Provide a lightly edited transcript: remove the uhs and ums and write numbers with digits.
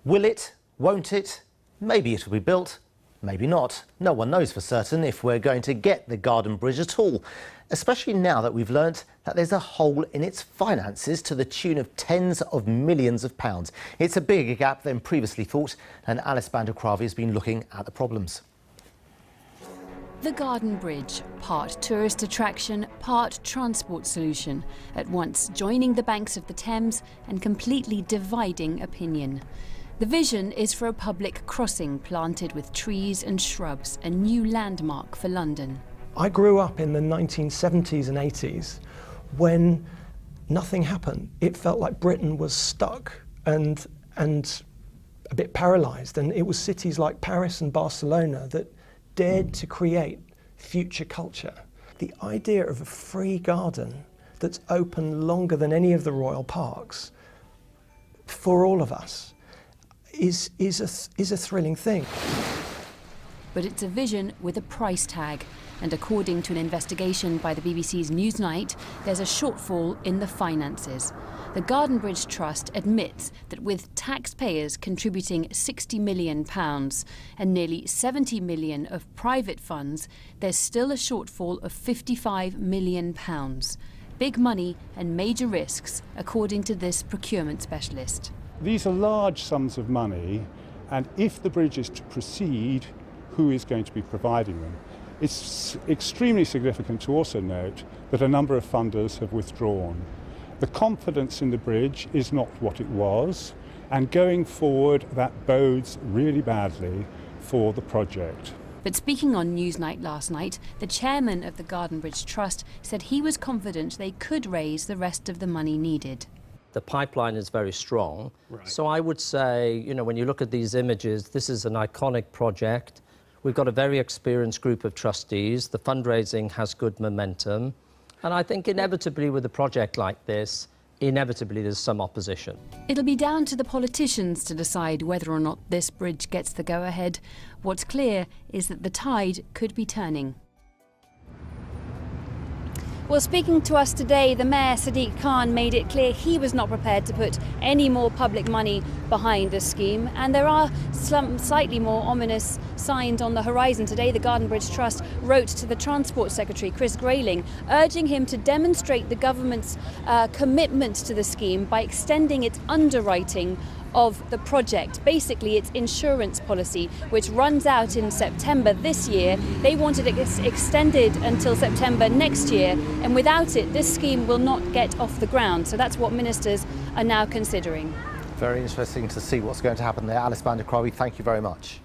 Will it? Won't it? Maybe it will be built, maybe not. No one knows for certain if we're going to get the Garden Bridge at all, especially now that we've learnt that there's a hole in its finances to the tune of tens of millions of pounds. It's a bigger gap than previously thought, and Alice Bhandhukravi has been looking at the problems. The Garden Bridge, part tourist attraction, part transport solution, at once joining the banks of the Thames and completely dividing opinion. The vision is for a public crossing planted with trees and shrubs, a new landmark for London. I grew up in the 1970s and 80s when nothing happened. It felt like Britain was stuck and a bit paralysed, and it was cities like Paris and Barcelona that dared to create future culture. The idea of a free garden that's open longer than any of the royal parks for all of us is a thrilling thing. But it's a vision with a price tag, and according to an investigation by the BBC's Newsnight, there's a shortfall in the finances. The Garden Bridge Trust admits that with taxpayers contributing £60 million and nearly 70 million of private funds, there's still a shortfall of £55 million. Big money and major risks, according to this procurement specialist. These are large sums of money, and if the bridge is to proceed, who is going to be providing them? It's extremely significant to also note that a number of funders have withdrawn. The confidence in the bridge is not what it was, and going forward that bodes really badly for the project. But speaking on Newsnight last night, the chairman of the Garden Bridge Trust said he was confident they could raise the rest of the money needed. The pipeline is very strong. Right. So I would say, you know, when you look at these images, this is an iconic project. We've got a very experienced group of trustees. The fundraising has good momentum. And I think inevitably with a project like this, inevitably there's some opposition. It'll be down to the politicians to decide whether or not this bridge gets the go-ahead. What's clear is that the tide could be turning. Well, speaking to us today, the Mayor Sadiq Khan made it clear he was not prepared to put any more public money behind the scheme, and there are some slightly more ominous signs on the horizon. Today, the Garden Bridge Trust wrote to the Transport Secretary, Chris Grayling, urging him to demonstrate the government's commitment to the scheme by extending its underwriting of the project, basically its insurance policy, which runs out in September this year. They wanted it extended until September next year, and without it, this scheme will not get off the ground. So that's what ministers are now considering. Very interesting to see what's going to happen there. Alice Bhandhukravi, thank you very much.